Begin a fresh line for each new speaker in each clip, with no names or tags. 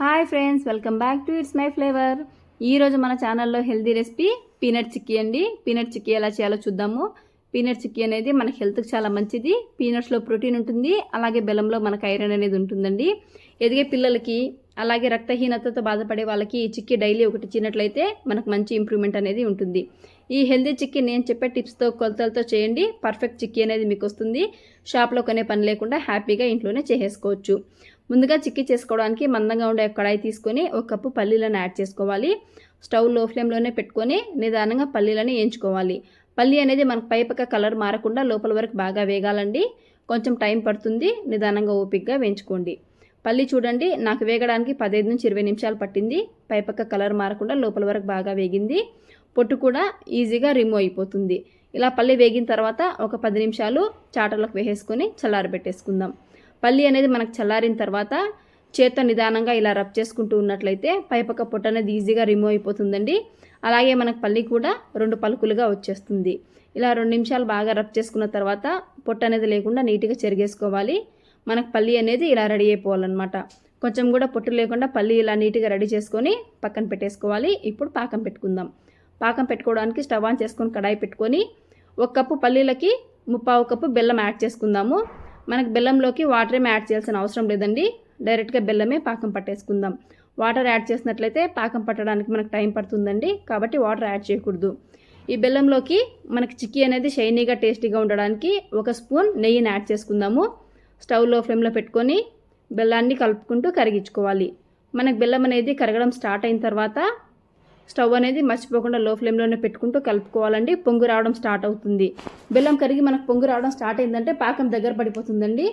Hi friends, welcome back to it's my flavour. ఈరోజు మన ఛానల్లో హెల్దీ రెసిపీ పీనట్ చిక్కీ అండి. పీనట్ చిక్కీ ఎలా చేయాలో చూద్దాము. పీనట్ చిక్కీ అనేది మన హెల్త్కి చాలా మంచిది. పీనట్స్లో ప్రోటీన్ ఉంటుంది, అలాగే బెల్లంలో మనకు ఐరన్ అనేది ఉంటుందండి. ఎదిగే పిల్లలకి అలాగే రక్తహీనతతో బాధపడే వాళ్ళకి ఈ చిక్కీ డైలీ ఒకటి తిన్నట్లయితే మనకు మంచి ఇంప్రూవ్మెంట్ అనేది ఉంటుంది. ఈ హెల్దీ చిక్కీ నేను చెప్పే టిప్స్తో కొలతలతో చేయండి. పర్ఫెక్ట్ చిక్కీ అనేది మీకు వస్తుంది. షాప్లో కొనే పని లేకుండా హ్యాపీగా ఇంట్లోనే చేసేసుకోవచ్చు. ముందుగా చిక్కీ చేసుకోవడానికి మందంగా ఉండే కడాయి తీసుకొని ఒక కప్పు పల్లీలను యాడ్ చేసుకోవాలి. స్టవ్ లో ఫ్లేమ్లోనే పెట్టుకొని నిదానంగా పల్లీలను వేయించుకోవాలి. పల్లీ అనేది మనకు పైపక్క కలర్ మారకుండా లోపల వరకు బాగా వేగాలండి. కొంచెం టైం పడుతుంది, నిదానంగా ఓపిక్గా వేయించుకోండి. పల్లీ చూడండి, నాకు వేగడానికి 15 నుంచి 20 నిమిషాలు పట్టింది. పైపక్క కలర్ మారకుండా లోపల వరకు బాగా వేగింది. పొట్టు కూడా ఈజీగా రిమూవ్ అయిపోతుంది. ఇలా పల్లీ వేగిన తర్వాత ఒక 10 నిమిషాలు చాటర్లకు వేసేసుకొని చల్లారబెట్టేసుకుందాం. పల్లి అనేది మనకు చల్లారిన తర్వాత చేత్తో నిదానంగా ఇలా రబ్ చేసుకుంటూ ఉన్నట్లయితే పైపక్క పొట్టు అనేది ఈజీగా రిమూవ్ అయిపోతుందండి. అలాగే మనకు పల్లి కూడా 2 పలుకులుగా వచ్చేస్తుంది. ఇలా 2 నిమిషాలు బాగా రబ్ చేసుకున్న తర్వాత పొట్టు అనేది లేకుండా నీట్గా చెరిగేసుకోవాలి. మనకు పల్లి అనేది ఇలా రెడీ అయిపోవాలన్నమాట. కొంచెం కూడా పొట్టు లేకుండా పల్లి ఇలా నీట్గా రెడీ చేసుకొని పక్కన పెట్టేసుకోవాలి. ఇప్పుడు పాకం పెట్టుకుందాం. పాకం పెట్టుకోవడానికి స్టవ్ ఆన్ చేసుకొని కడాయి పెట్టుకొని 1 కప్పు పల్లీలకి 3/4 కప్పు బెల్లం యాడ్ చేసుకుందాము. మనకు బెల్లంలోకి వాటర్ ఏమి యాడ్ చేయాల్సిన అవసరం లేదండి. డైరెక్ట్గా బెల్లమే పాకం పట్టేసుకుందాం. వాటర్ యాడ్ చేసినట్లయితే పాకం పట్టడానికి మనకు టైం పడుతుందండి, కాబట్టి వాటర్ యాడ్ చేయకూడదు. ఈ బెల్లంలోకి మనకి చిక్కీ అనేది షైనీగా టేస్టీగా ఉండడానికి 1 స్పూన్ నెయ్యిని యాడ్ చేసుకుందాము. స్టవ్ లో ఫ్లేమ్లో పెట్టుకొని బెల్లాన్ని కలుపుకుంటూ కరిగించుకోవాలి. మనకు బెల్లం అనేది కరగడం స్టార్ట్ అయిన తర్వాత స్టవ్ అనేది మర్చిపోకుండా లో ఫ్లేమ్లోనే పెట్టుకుంటూ కలుపుకోవాలండి. పొంగు రావడం స్టార్ట్ అవుతుంది. బెల్లం కరిగి మనకు పొంగు రావడం స్టార్ట్ అయిందంటే పాకం దగ్గర పడిపోతుందండి.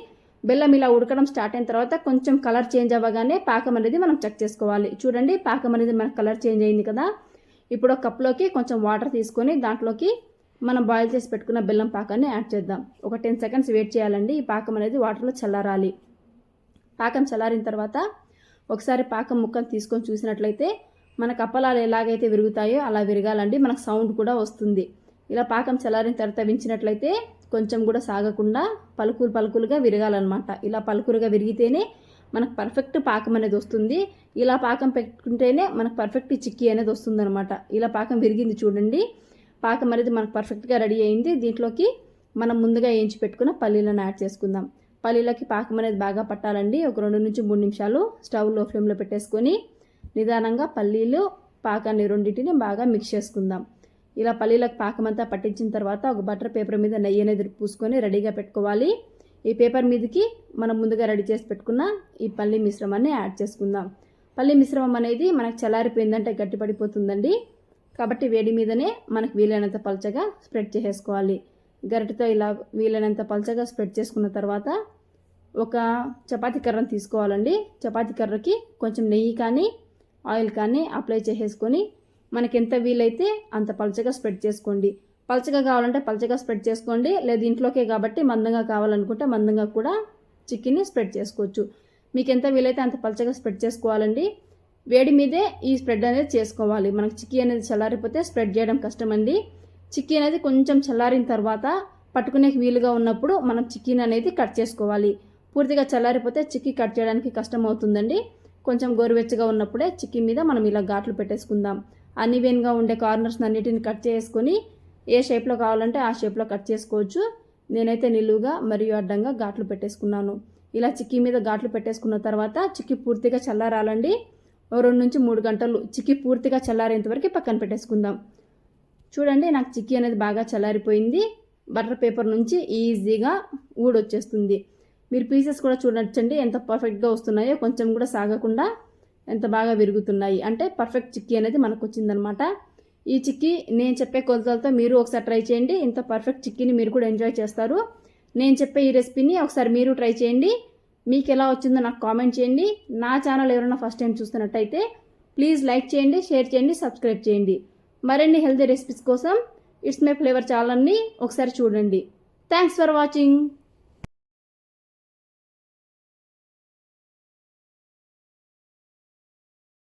బెల్లం ఇలా ఉడకడం స్టార్ట్ అయిన తర్వాత కొంచెం కలర్ చేంజ్ అవ్వగానే పాకం అనేది మనం చెక్ చేసుకోవాలి. చూడండి, పాకం అనేది మనకు కలర్ చేంజ్ అయింది కదా. ఇప్పుడు ఒక కప్లోకి కొంచెం వాటర్ తీసుకొని దాంట్లోకి మనం బాయిల్ చేసి పెట్టుకున్న బెల్లం పాకాన్ని యాడ్ చేద్దాం. ఒక 10 సెకండ్స్ వెయిట్ చేయాలండి. ఈ పాకం అనేది వాటర్లో చల్లారాలి. పాకం చల్లారిన తర్వాత ఒకసారి పాకం ముక్కను తీసుకొని చూసినట్లయితే మనకు అప్పలాలు ఎలాగైతే విరుగుతాయో అలా విరగాలండి. మనకు సౌండ్ కూడా వస్తుంది. ఇలా పాకం చల్లారిన తర్వాత వించినట్లయితే కొంచెం కూడా సాగకుండా పలుకులుగా విరగాలన్నమాట. ఇలా పలుకులుగా విరిగితేనే మనకు పర్ఫెక్ట్ పాకం అనేది వస్తుంది. ఇలా పాకం పెట్టుకుంటేనే మనకు పర్ఫెక్ట్ చిక్కీ అనేది వస్తుందన్నమాట. ఇలా పాకం విరిగింది చూడండి. పాకం అనేది మనకు పర్ఫెక్ట్గా రెడీ అయింది. దీంట్లోకి మనం ముందుగా వేయించి పెట్టుకున్న పల్లీలను యాడ్ చేసుకుందాం. పల్లీలకి పాకం అనేది బాగా పట్టాలండి. ఒక 2 నుంచి 3 నిమిషాలు స్టవ్ లో ఫ్లేమ్లో పెట్టేసుకొని నిదానంగా పల్లీలు పాకాన్ని రెండింటిని బాగా మిక్స్ చేసుకుందాం. ఇలా పల్లీలకు పాకం అంతా పట్టించిన తర్వాత ఒక బటర్ పేపర్ మీద నెయ్యి అనేది పూసుకొని రెడీగా పెట్టుకోవాలి. ఈ పేపర్ మీదకి మనం ముందుగా రెడీ చేసి పెట్టుకున్న ఈ పల్లీ మిశ్రమాన్ని యాడ్ చేసుకుందాం. పల్లీ మిశ్రమం అనేది మనకు చల్లారిపోయిందంటే గట్టిపడిపోతుందండి. కాబట్టి వేడి మీదనే మనకు వీలైనంత పల్చగా స్ప్రెడ్ చేసేసుకోవాలి. గరిటెతో ఇలా వీలైనంత పల్చగా స్ప్రెడ్ చేసుకున్న తర్వాత ఒక చపాతీ కర్రను తీసుకోవాలండి. చపాతీ కర్రకి కొంచెం నెయ్యి కానీ ఆయిల్ కానీ అప్లై చేసేసుకొని మనకి ఎంత వీలైతే అంత పల్చగా స్ప్రెడ్ చేసుకోండి. పల్చగా కావాలంటే పల్చగా స్ప్రెడ్ చేసుకోండి, లేదు ఇంట్లోకే కాబట్టి మందంగా కావాలనుకుంటే మందంగా కూడా చిక్కీని స్ప్రెడ్ చేసుకోవచ్చు. మీకు ఎంత వీలైతే అంత పల్చగా స్ప్రెడ్ చేసుకోవాలండి. వేడి మీదే ఈ స్ప్రెడ్ అనేది చేసుకోవాలి. మనకు చిక్కీ అనేది చల్లారిపోతే స్ప్రెడ్ చేయడం కష్టమండి. చిక్కీ అనేది కొంచెం చల్లారిన తర్వాత పట్టుకునే వీలుగా ఉన్నప్పుడు మనం చిక్కీని అనేది కట్ చేసుకోవాలి. పూర్తిగా చల్లారిపోతే చిక్కీ కట్ చేయడానికి కష్టం అవుతుందండి. కొంచెం గోరువెచ్చగా ఉన్నప్పుడే చిక్కీ మీద మనం ఇలా ఘాట్లు పెట్టేసుకుందాం. అన్ఈవెన్గా ఉండే కార్నర్స్ అన్నిటిని కట్ చేసుకొని ఏ షేప్లో కావాలంటే ఆ షేప్లో కట్ చేసుకోవచ్చు. నేనైతే నిలువుగా మరియు అడ్డంగా ఘాట్లు పెట్టేసుకున్నాను. ఇలా చిక్కీ మీద ఘాట్లు పెట్టేసుకున్న తర్వాత చిక్కీ పూర్తిగా చల్లారాలండి. 2 నుంచి 3 గంటలు చిక్కీ పూర్తిగా చల్లారేంత వరకు పక్కన పెట్టేసుకుందాం. చూడండి, నాకు చిక్కీ అనేది బాగా చల్లారిపోయింది. బటర్ పేపర్ నుంచి ఈజీగా ఊడొచ్చేస్తుంది. మీరు పీసెస్ కూడా చూడొచ్చండి ఎంత పర్ఫెక్ట్గా వస్తున్నాయో. కొంచెం కూడా సాగకుండా ఎంత బాగా విరుగుతున్నాయి. అంటే పర్ఫెక్ట్ చిక్కీ అనేది మనకు వచ్చిందనమాట. ఈ చిక్కీ నేను చెప్పే కొలతలతో మీరు ఒకసారి ట్రై చేయండి. ఇంత పర్ఫెక్ట్ చిక్కీని మీరు కూడా ఎంజాయ్ చేస్తారు. నేను చెప్పే ఈ రెసిపీని ఒకసారి మీరు ట్రై చేయండి. మీకు ఎలా వచ్చిందో నాకు కామెంట్ చేయండి. నా ఛానల్ ఎవరైనా ఫస్ట్ టైం చూస్తున్నట్టయితే ప్లీజ్ లైక్ చేయండి, షేర్ చేయండి, సబ్స్క్రైబ్ చేయండి. మరిన్ని హెల్తీ రెసిపీస్ కోసం ఇట్స్ మై ఫ్లేవర్ ఛానల్ని ఒకసారి చూడండి. Thanks for watching.